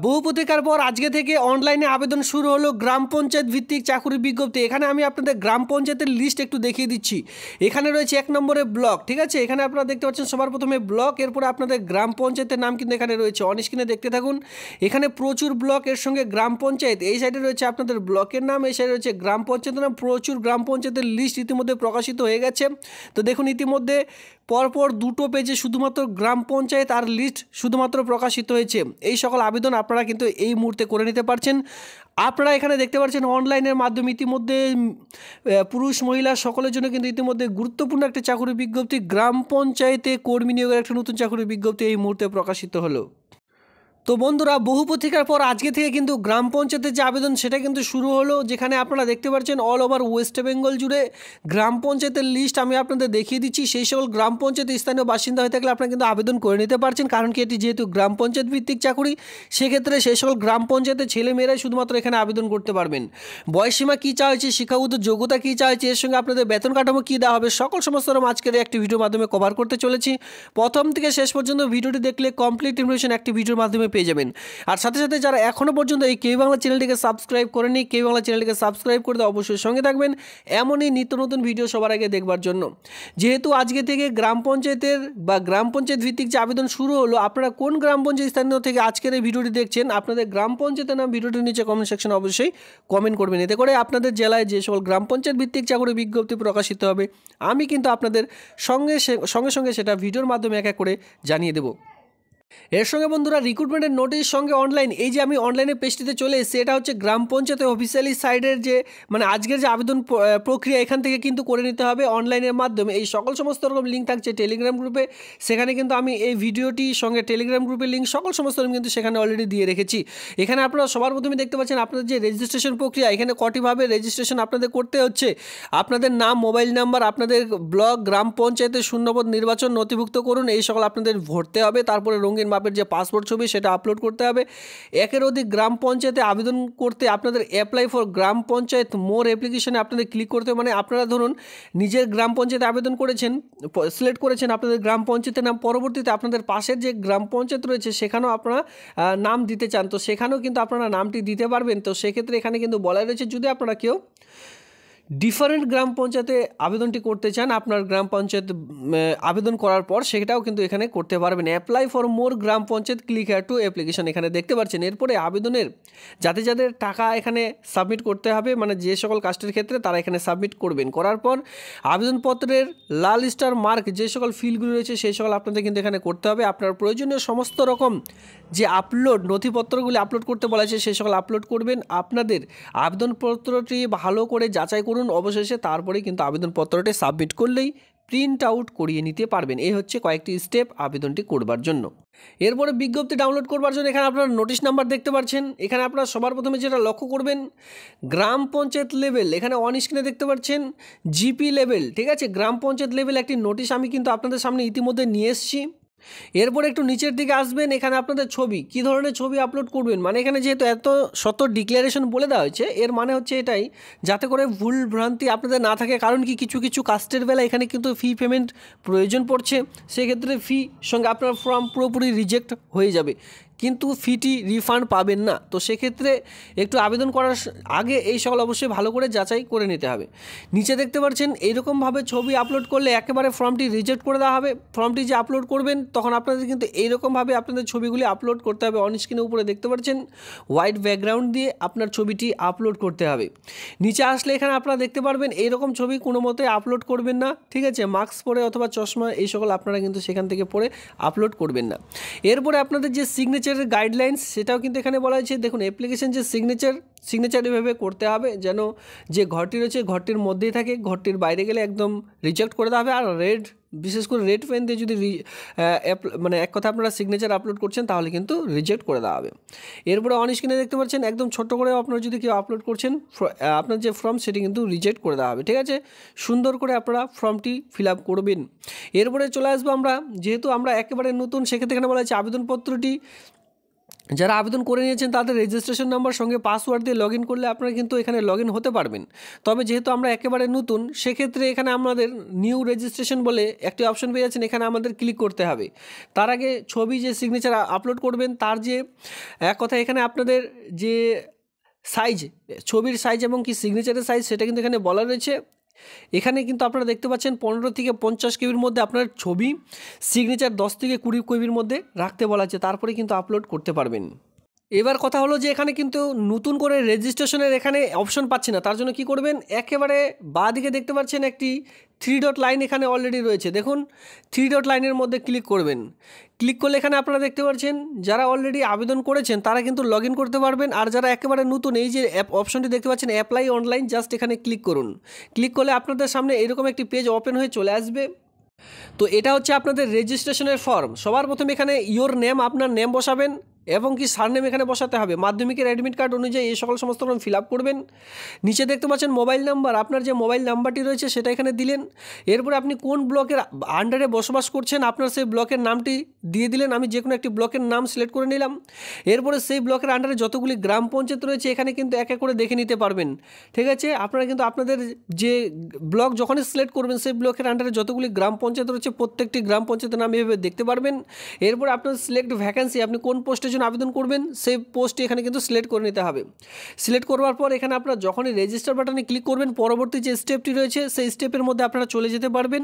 বহু প্রতীক্ষার পর আজকে থেকে অনলাইনে আবেদন শুরু হলো গ্রাম পঞ্চায়েত ভিত্তিক চাকুরির বিজ্ঞপ্তি। এখানে আমি আপনাদের গ্রাম পঞ্চায়েতের লিস্ট একটু দেখিয়ে দিচ্ছি। এখানে রয়েছে 1 নম্বরে ব্লক, ঠিক আছে। এখানে আপনারা দেখতে পাচ্ছেন সবার প্রথমে ব্লক, এরপরে আপনাদের গ্রাম পঞ্চায়েতের নাম কিন্তু এখানে রয়েছে, অন স্ক্রিনে দেখতে থাকুন। এখানে প্রচুর ব্লক, এর সঙ্গে গ্রাম পঞ্চায়েত। এই সাইডে রয়েছে আপনাদের ব্লকের নাম, এই সাইডে রয়েছে গ্রাম পঞ্চায়েতের নাম। প্রচুর গ্রাম পঞ্চায়েতের লিস্ট ইতিমধ্যে প্রকাশিত হয়ে গেছে। তো দেখুন ইতিমধ্যে পরপর দুটো পেজে শুধুমাত্র গ্রাম পঞ্চায়েত আর লিস্ট শুধুমাত্র প্রকাশিত হয়েছে। এই সকল আবেদন আপনারা কিন্তু এই মুহূর্তে করে নিতে পারছেন। আপনারা এখানে দেখতে পাচ্ছেন অনলাইনের মাধ্যমে ইতিমধ্যে পুরুষ মহিলা সকলের জন্য কিন্তু ইতিমধ্যে গুরুত্বপূর্ণ একটা চাকরি বিজ্ঞপ্তি, গ্রাম পঞ্চায়েতে কর্মী নিয়োগের একটা নতুন চাকরি বিজ্ঞপ্তি এই মুহূর্তে প্রকাশিত হলো। তো বন্ধুরা, বহু প্রতীক্ষার পর আজকে থেকে কিন্তু গ্রাম পঞ্চায়েতের যে আবেদন সেটা কিন্তু শুরু হলো, যেখানে আপনারা দেখতে পাচ্ছেন অল ওভার ওয়েস্ট বেঙ্গল জুড়ে গ্রাম পঞ্চায়েতের লিস্ট আমি আপনাদের দেখিয়ে দিচ্ছি। সেই সকল গ্রাম পঞ্চায়েতের স্থানীয় বাসিন্দা হয়ে থাকলে আপনারা কিন্তু আবেদন করে নিতে পারছেন, কারণ কি এটি যেহেতু গ্রাম পঞ্চায়েত ভিত্তিক চাকরি, সেক্ষেত্রে সেই সকল গ্রাম পঞ্চায়েতের ছেলেমেয়েরাই শুধুমাত্র এখানে আবেদন করতে পারবেন। বয়সীমা কী চাওয়া হয়েছে, শিক্ষাগত যোগ্যতা কী চাওয়া হয়েছে, এর সঙ্গে আপনাদের বেতন কাঠামো কী দেওয়া হবে, সকল সমস্ত আজকের একটি ভিডিওর মাধ্যমে কভার করতে চলেছি। প্রথম থেকে শেষ পর্যন্ত ভিডিওটি দেখলে কমপ্লিট ইনফরমেশন একটি ভিডিওর মাধ্যমে পেয়ে যাবেন। আর সাথে সাথে যারা এখনও পর্যন্ত এই কেউ বাংলা চ্যানেলটিকে সাবস্ক্রাইব করেনি, কেউ বাংলা চ্যানেলটিকে সাবস্ক্রাইব করে দিয়ে অবশ্যই সঙ্গে থাকবেন এমনই নিত্য নতুন ভিডিও সবার আগে দেখবার জন্য। যেহেতু আজকে থেকে গ্রাম পঞ্চায়েতের বা গ্রাম পঞ্চায়েত ভিত্তিক যে আবেদন শুরু হলো, আপনারা কোন গ্রাম পঞ্চায়েত স্থানীয় থেকে আজকের এই ভিডিওটি দেখছেন, আপনাদের গ্রাম পঞ্চায়েতের নাম ভিডিওটির নিচে কমেন্ট সেকশনে অবশ্যই কমেন্ট করবেন। এতে করে আপনাদের জেলায় যে সকল গ্রাম পঞ্চায়েত ভিত্তিক চাকরি বিজ্ঞপ্তি প্রকাশিত হবে, আমি কিন্তু আপনাদের সঙ্গে সঙ্গে সেটা ভিডিওর মাধ্যমে এক এক করে জানিয়ে দেবো। এর সঙ্গে বন্ধুরা, রিক্রুটমেন্টের নোটিশ সঙ্গে অনলাইন, এই যে আমি অনলাইনে পেজটিতে চলে এসেছি, এটা হচ্ছে গ্রাম পঞ্চায়েতের অফিসিয়ালি সাইডের যে আজকের যে আবেদন প্রক্রিয়া, এখান থেকে কিন্তু করে নিতে হবে অনলাইনের মাধ্যমে। এই সকল সমস্ত রকম লিঙ্ক থাকছে টেলিগ্রাম গ্রুপে, সেখানে কিন্তু আমি এই ভিডিওটি সঙ্গে টেলিগ্রাম গ্রুপের লিঙ্ক সকল সমস্ত রকম কিন্তু সেখানে অলরেডি দিয়ে রেখেছি। এখানে আপনারা সবার প্রথমে দেখতে পাচ্ছেন আপনাদের যে রেজিস্ট্রেশন প্রক্রিয়া, এখানে কটিভাবে রেজিস্ট্রেশন আপনাদের করতে হচ্ছে। আপনাদের নাম, মোবাইল নাম্বার, আপনাদের ব্লক, গ্রাম পঞ্চায়েতের শূন্যপদ নির্বাচন নথিভুক্ত করুন, এই সকল আপনাদের ভরতে হবে। তারপরে রঙিন মাপের যে পাসপোর্ট ছবি সেটা আপলোড করতে হবে। একের অধিক গ্রাম পঞ্চায়েতে আবেদন করতে আপনাদের অ্যাপ্লাই ফর গ্রাম পঞ্চায়েত মোর অ্যাপ্লিকেশনে আপনাদের ক্লিক করতে হবে। আপনারা ধরুন নিজের গ্রাম পঞ্চায়েতে আবেদন করেছেন, সিলেক্ট করেছেন আপনাদের গ্রাম পঞ্চায়েতের নাম, পরবর্তীতে আপনাদের পাশের যে গ্রাম পঞ্চায়েত রয়েছে সেখানেও আপনারা নাম দিতে চান, তো সেখানেও কিন্তু আপনারা নামটি দিতে পারবেন। তো সেক্ষেত্রে এখানে কিন্তু বলা রয়েছে যদি আপনারা কেউ ডিফারেন্ট গ্রাম পঞ্চায়েতে আবেদনটি করতে চান, আপনার গ্রাম পঞ্চায়েত আবেদন করার পর সেটাও কিন্তু এখানে করতে পারবেন। Apply for more gram panchayat click here two application এখানে দেখতে পাচ্ছেন। এরপরে আবেদনের যাদের টাকা এখানে সাবমিট করতে হবে, যে সকল কাস্টের ক্ষেত্রে তারা এখানে সাবমিট করবেন। করার পর আবেদনপত্রের লাল স্টার মার্ক যে সকল ফিল্ডগুলি রয়েছে সেই সকল আপনাদের কিন্তু এখানে করতে হবে। আপনার প্রয়োজনীয় সমস্ত রকম যে নথিপত্রগুলি আপলোড করতে বলা হয়েছে সেই সকল আপলোড করবেন। আপনাদের আবেদনপত্রটি ভালো করে যাচাই করুন, অবশেষে তারপরে কিন্তু আবেদনপত্রটি সাবমিট করলেই প্রিন্ট আউট করিয়ে নিতে পারবেন। এই হচ্ছে কয়েকটি স্টেপ আবেদনটি করবার জন্য। এরপরে বিজ্ঞপ্তি ডাউনলোড করবার জন্য এখানে আপনারা নোটিশ নাম্বার দেখতে পাচ্ছেন। এখানে আপনারা সবার প্রথমে যেটা লক্ষ্য করবেন, গ্রাম পঞ্চায়েত লেভেল, এখানে অন স্ক্রিনে দেখতে পাচ্ছেন জিপি লেভেল, ঠিক আছে। গ্রাম পঞ্চায়েত লেভেল একটি নোটিশ আমি কিন্তু আপনাদের সামনে ইতিমধ্যে নিয়ে এসেছি। এরপর একটু নিচের দিকে আসবেন, এখানে আপনাদের ছবি, কী ধরনের ছবি আপলোড করবেন, এখানে যেহেতু এত শত ডিক্লারেশন বলে দেওয়া হয়েছে, এর মানে হচ্ছে এটাই যাতে করে ভুল ভ্রান্তি আপনাদের না থাকে। কারণ কি কিছু কাস্টের বেলা এখানে কিন্তু ফি পেমেন্ট প্রয়োজন পড়ছে, সেক্ষেত্রে ফি সঙ্গে আপনার ফর্ম পুরোপুরি রিজেক্ট হয়ে যাবে, কিন্তু ফিটি রিফান্ড পাবেন না। তো সেক্ষেত্রে একটু আবেদন করার আগে এই সকল অবশ্যই ভালো করে যাচাই করে নিতে হবে। নিচে দেখতে পাচ্ছেন এইরকমভাবে ছবি আপলোড করলে একেবারে ফর্মটি রিজেক্ট করে দেওয়া হবে। ফর্মটি যে আপলোড করবেন তখন আপনাদের কিন্তু এইরকমভাবে আপনাদের ছবিগুলি আপলোড করতে হবে। অন স্ক্রিনের উপরে দেখতে পাচ্ছেন হোয়াইট ব্যাকগ্রাউন্ড দিয়ে আপনার ছবিটি আপলোড করতে হবে। নিচে আসলে এখানে আপনারা দেখতে পারবেন এইরকম ছবি কোনো মতে আপলোড করবেন না, ঠিক আছে। মাস্ক পরে অথবা চশমা এই সকল আপনারা কিন্তু সেখান থেকে পরে আপলোড করবেন না। এরপরে আপনাদের যে সিগনেচার গাইডলাইন্স সেটাও কিন্তু এখানে বলা হয়েছে। দেখুন অ্যাপ্লিকেশন যে সিগনেচার এভাবে করতে হবে যেন যে ঘরটি রয়েছে ঘরটির মধ্যেই থাকে, ঘরটির বাইরে গেলে একদম রিজেক্ট করে দেওয়া হবে। আর বিশেষ করে রেড পেন দিয়ে যদি এক কথা আপনারা সিগনেচার আপলোড করছেন তাহলে কিন্তু রিজেক্ট করে দেওয়া হবে। এরপরে অন স্ক্রিনে দেখতে পাচ্ছেন একদম ছোট্ট করে আপনারা যদি কেউ আপলোড করছেন আপনার যে ফর্ম সেটি কিন্তু রিজেক্ট করে দেওয়া হবে, ঠিক আছে। সুন্দর করে আপনারা ফর্মটি ফিল আপ করবেন। এরপরে চলে আসবো আমরা, যেহেতু আমরা একেবারে নতুন, সেক্ষেত্রে এখানে বলা হয়েছে আবেদনপত্রটি যারা আবেদন করে নিয়েছেন তাদের রেজিস্ট্রেশন নাম্বার সঙ্গে পাসওয়ার্ড দিয়ে লগ ইন করলে আপনারা কিন্তু এখানে লগ ইন হতে পারবেন। তবে যেহেতু আমরা একেবারে নতুন, সেক্ষেত্রে এখানে আমাদের নিউ রেজিস্ট্রেশন বলে একটি অপশন পেয়ে যাচ্ছেন, এখানে আমাদের ক্লিক করতে হবে। তার আগে ছবি যে সিগনেচার আপলোড করবেন তার যে এক কথা এখানে আপনাদের যে সাইজ, ছবির সাইজ এবং কি সিগনেচারের সাইজ সেটা কিন্তু এখানে বলা রয়েছে। এখানে কিন্তু আপনারা দেখতে পাচ্ছেন 15 থেকে 50 কেবির মধ্যে আপনার ছবি, সিগনেচার 10 থেকে 20 কেবির মধ্যে রাখতে বলা আছে, তারপরে কিন্তু আপলোড করতে পারবেন। এবার কথা হলো যে এখানে কিন্তু নতুন করে রেজিস্ট্রেশনের এখানে অপশন পাচ্ছি না, তার জন্য কি করবেন, একেবারে বাঁ দিকে দেখতে পাচ্ছেন একটি 3 ডট লাইন এখানে অলরেডি রয়েছে, দেখুন 3 ডট লাইনের মধ্যে ক্লিক করবেন। ক্লিক করলে এখানে আপনারা দেখতে পাচ্ছেন যারা অলরেডি আবেদন করেছেন তারা কিন্তু লগ ইন করতে পারবেন, আর যারা একেবারে নতুন এই যে অপশনটি দেখতে পাচ্ছেন অ্যাপ্লাই অনলাইন, জাস্ট এখানে ক্লিক করুন। ক্লিক করলে আপনাদের সামনে এরকম একটি পেজ ওপেন হয়ে চলে আসবে। তো এটা হচ্ছে আপনাদের রেজিস্ট্রেশনের ফর্ম। সবার প্রথমে এখানে ইয়োর নেম, আপনার নেম বসাবেন এবং কি সারনেম এখানে বসাতে হবে। মাধ্যমিকের অ্যাডমিট কার্ড অনুযায়ী এই সকল সমস্ত ফর্ম ফিল আপ করবেন। নিচে দেখতে পাচ্ছেন মোবাইল নাম্বার, আপনার যে মোবাইল নাম্বারটি রয়েছে সেটা এখানে দিলেন। এরপরে আপনি কোন ব্লকের আন্ডারে বসবাস করছেন আপনার সেই ব্লকের নামটি দিয়ে দিলেন। আমি যে কোনো একটি ব্লকের নাম সিলেক্ট করে নিলাম। এরপরে সেই ব্লকের আন্ডারে যতগুলি গ্রাম পঞ্চায়েত রয়েছে এখানে কিন্তু এক এক করে দেখে নিতে পারবেন, ঠিক আছে। আপনারা কিন্তু আপনাদের যে ব্লক যখনই সিলেক্ট করবেন সেই ব্লকের আন্ডারে যতগুলি গ্রাম পঞ্চায়েত রয়েছে প্রত্যেকটি গ্রাম পঞ্চায়েতের নাম এভাবে দেখতে পারবেন। এরপর আপনার সিলেক্ট ভ্যাকেন্সি, আপনি কোন পোস্টের জন্য আবেদন করবেন সেই পোস্টটি এখানে কিন্তু সিলেক্ট করে নিতে হবে। সিলেক্ট করবার পর এখানে আপনারা যখনই রেজিস্টার বাটনে ক্লিক করবেন পরবর্তী যে স্টেপটি রয়েছে সেই স্টেপের মধ্যে আপনারা চলে যেতে পারবেন।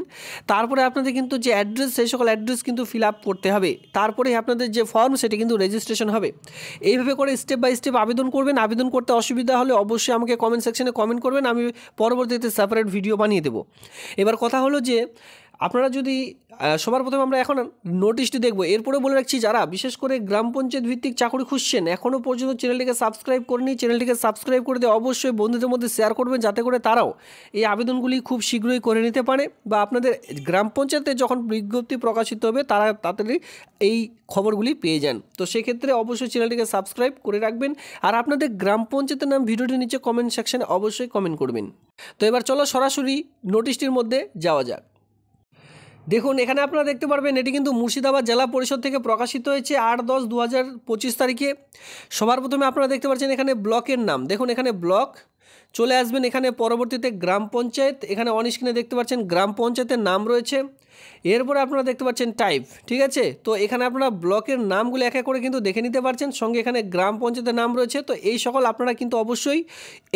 তারপরে আপনাদের কিন্তু যে অ্যাড্রেস সেই সকল অ্যাড্রেস কিন্তু ফিল আপ করতে হবে, তারপরে আপনাদের যে ফর্ম সেটি কিন্তু রেজিস্ট্রেশন হবে। এইভাবে করে স্টেপ বাই স্টেপ আবেদন করবেন। আবেদন করতে অসুবিধা হলে অবশ্যই আমাকে কমেন্ট সেকশনে কমেন্ট করবেন, আমি পরবর্তীতে সেপারেট ভিডিও বানিয়ে দেবো। এবার কথা হলো যে আপনারা যদি সবার প্রথমে আমরা এখন নোটিশটি দেখব। এরপরে বলে রাখছি যারা বিশেষ করে গ্রাম পঞ্চায়েত ভিত্তিক চাকরি খুঁজছেন এখনও পর্যন্ত চ্যানেলটিকে সাবস্ক্রাইব করেনি, চ্যানেলটিকে সাবস্ক্রাইব করে দিয়ে অবশ্যই বন্ধুদের মধ্যে শেয়ার করবেন যাতে করে তারাও এই আবেদনগুলি খুব শীঘ্রই করে নিতে পারে, বা আপনাদের গ্রাম পঞ্চায়েতে যখন বিজ্ঞপ্তি প্রকাশিত হবে তারা তাড়াতাড়ি এই খবরগুলি পেয়ে যান। তো সেক্ষেত্রে অবশ্যই চ্যানেলটিকে সাবস্ক্রাইব করে রাখবেন, আর আপনাদের গ্রাম পঞ্চায়েতের নাম ভিডিওটির নিচে কমেন্ট সেকশনে অবশ্যই কমেন্ট করবেন। তো এবার চলো সরাসরি নোটিশটির মধ্যে যাওয়া যাক। দেখুন এখানে আপনারা দেখতে পারবেন এটি কিন্তু মুর্শিদাবাদ জেলা পরিষদ থেকে প্রকাশিত হয়েছে 8/10/2025 তারিখে। সবার প্রথমে আপনারা দেখতে পাচ্ছেন এখানে ব্লকের নাম, দেখুন এখানে ব্লক চলে আসবেন, এখানে পরবর্তীতে গ্রাম পঞ্চায়েত, এখানে অন স্ক্রিনে দেখতে পাচ্ছেন গ্রাম পঞ্চায়েতের নাম রয়েছে। এরপরে আপনারা দেখতে পাচ্ছেন টাইপ, ঠিক আছে। তো এখানে আপনারা ব্লকের নামগুলো এক এক করে কিন্তু দেখে নিতে পারছেন, সঙ্গে এখানে গ্রাম পঞ্চায়েতের নাম রয়েছে। তো এই সকল আপনারা কিন্তু অবশ্যই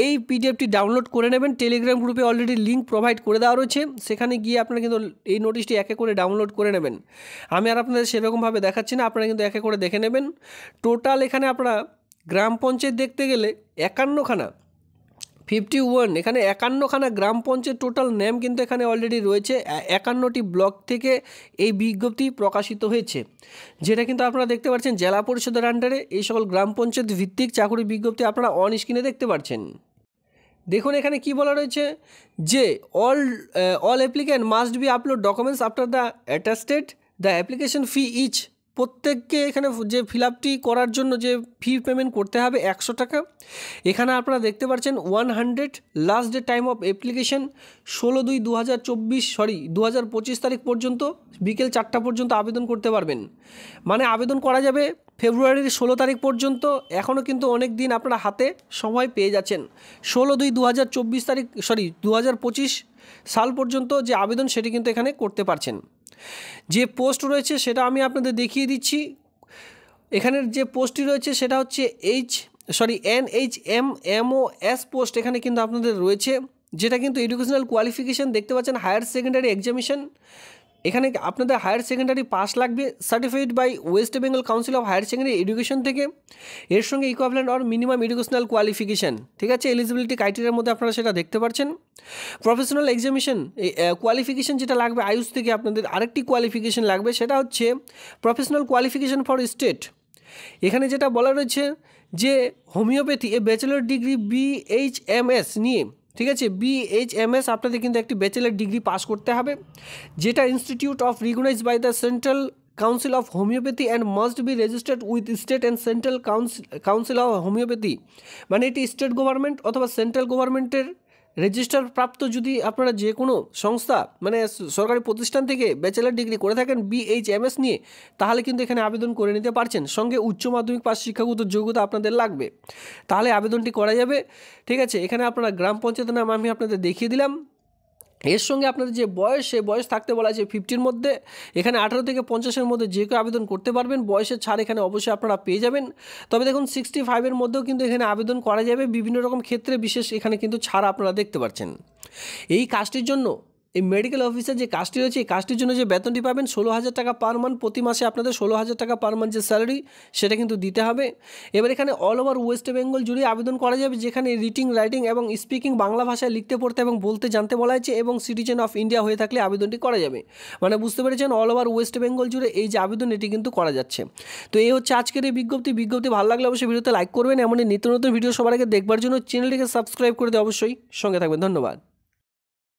এই পিডিএফটি ডাউনলোড করে নেবেন। টেলিগ্রাম গ্রুপে অলরেডি লিঙ্ক প্রোভাইড করে দেওয়া রয়েছে, সেখানে গিয়ে আপনারা কিন্তু এই নোটিশটি এক এক করে ডাউনলোড করে নেবেন। আমি আর আপনাদের সেরকমভাবে দেখাচ্ছি না, আপনারা কিন্তু এক এক করে দেখে নেবেন। টোটাল এখানে আপনারা গ্রাম পঞ্চায়েত দেখতে গেলে 51খানা 51, এখানে 51খানা গ্রাম পঞ্চায়েত টোটাল নেম কিন্তু এখানে অলরেডি রয়েছে। 51টি ব্লক থেকে এই বিজ্ঞপ্তি প্রকাশিত হয়েছে, যেটা কিন্তু আপনারা দেখতে পাচ্ছেন জেলা পরিষদের আন্ডারে এই সকল গ্রাম পঞ্চায়েত ভিত্তিক চাকরি বিজ্ঞপ্তি আপনারা অন স্ক্রিনে দেখতে পাচ্ছেন। দেখুন এখানে কি বলা রয়েছে যে all applicant must be upload documents after the attested the application fee each. প্রত্যেককে এখানে যে ফিল আপটি করার জন্য যে ফি পেমেন্ট করতে হবে 100 টাকা। এখানে আপনারা দেখতে পাচ্ছেন 100, last day time of application 2025 তারিখ পর্যন্ত বিকেল 4টা পর্যন্ত আবেদন করতে পারবেন। মানে আবেদন করা যাবে ফেব্রুয়ারির 16 তারিখ পর্যন্ত। এখনও কিন্তু অনেক দিন আপনারা হাতে সময় পেয়ে যাচ্ছেন। 16/2/2024 তারিখ 2025 সাল পর্যন্ত যে আবেদন সেটি কিন্তু এখানে করতে পারছেন। যে পোস্ট রয়েছে সেটা আমি আপনাদের দেখিয়ে দিচ্ছি। এখানের যে পোস্টটি রয়েছে সেটা হচ্ছে NHMMOS পোস্ট এখানে কিন্তু আপনাদের রয়েছে, যেটা কিন্তু এডুকেশনাল কোয়ালিফিকেশান দেখতে পাচ্ছেন হায়ার সেকেন্ডারি এক্সামিনেশন। এখানে আপনাদের হায়ার সেকেন্ডারি পাস লাগবে, certified by West Bengal council of higher secondary education থেকে। এর সঙ্গে equivalent or minimum educational qualification, ঠিক আছে। এলিজিবিলিটি ক্রাইটেরিয়ার মধ্যে আপনারা সেটা দেখতে পাচ্ছেন। প্রফেশনাল এক্সামিনেশন কোয়ালিফিকেশান যেটা লাগবে আয়ুষ থেকে আপনাদের আরেকটি কোয়ালিফিকেশান লাগবে, সেটা হচ্ছে প্রফেশনাল কোয়ালিফিকেশান ফর স্টেট। এখানে যেটা বলা রয়েছে যে হোমিওপ্যাথি ব্যাচেলর ডিগ্রি BHMS নিয়ে, ঠিক আছে, BHMS আপনাদের কিন্তু একটি ব্যাচেলর ডিগ্রি পাস করতে হবে, যেটা institute of recognised by the central council of homoeopathy and must be registered with state and central council of homoeopathy. মানে এটি স্টেট গভর্নমেন্ট অথবা সেন্ট্রাল গভর্নমেন্টের রেজিস্টার প্রাপ্ত যদি আপনারা যে কোনো সংস্থা মানে সরকারি প্রতিষ্ঠান থেকে ব্যাচেলার ডিগ্রি করে থাকেন BHMS নিয়ে, তাহলে কিন্তু এখানে আবেদন করে নিতে পারছেন। সঙ্গে উচ্চ মাধ্যমিক পাস শিক্ষাগত যোগ্যতা আপনাদের লাগবে, তাহলে আবেদনটি করা যাবে। ঠিক আছে, এখানে আপনারা গ্রাম পঞ্চায়েতের নাম আমি আপনাদের দেখিয়ে দিলাম। এর সঙ্গে আপনাদের যে বয়স, সে বয়স থাকতে বলা আছে 50-র মধ্যে। এখানে 18 থেকে 50-এর মধ্যে যে কেউ আবেদন করতে পারবেন। বয়সের ছাড় এখানে অবশ্যই আপনারা পেয়ে যাবেন। তবে দেখুন 65-এর মধ্যেও কিন্তু এখানে আবেদন করা যাবে, বিভিন্ন রকম ক্ষেত্রে বিশেষ এখানে কিন্তু ছাড় আপনারা দেখতে পাচ্ছেন। এই কাজটির জন্য এই মেডিকেল অফিসার যে কাজটি রয়েছে, এই কাজটির জন্য যে বেতনটি পাবেন 16,000 টাকা পার মান্থ, প্রতি মাসে আপনাদের 16,000 টাকা পার মান্থ যে স্যালারি, সেটা কিন্তু দিতে হবে। এবার এখানে অল ওভার ওয়েস্ট বেঙ্গল জুড়ে আবেদন করা যাবে, যেখানে রিডিং, রাইটিং এবং স্পিকিং বাংলা ভাষায় লিখতে, পড়তে এবং বলতে জানতে বলা হয়েছে, এবং সিটিজেন অফ ইন্ডিয়া হয়ে থাকলে আবেদনটি করা যাবে। মানে বুঝতে পেরেছেন, অল ওভার ওয়েস্ট বেঙ্গল জুড়ে এই যে আবেদন, এটি কিন্তু করা যাচ্ছে। তো এই হচ্ছে আজকের এই বিজ্ঞপ্তি ভালো লাগলে অবশ্যই ভিডিওতে লাইক করবেন। এমনই নিত্য নতুন ভিডিও সবার আগে দেখবার জন্য চ্যানেলটিকে সাবস্ক্রাইব করে দিয়ে অবশ্যই সঙ্গে থাকবেন। ধন্যবাদ।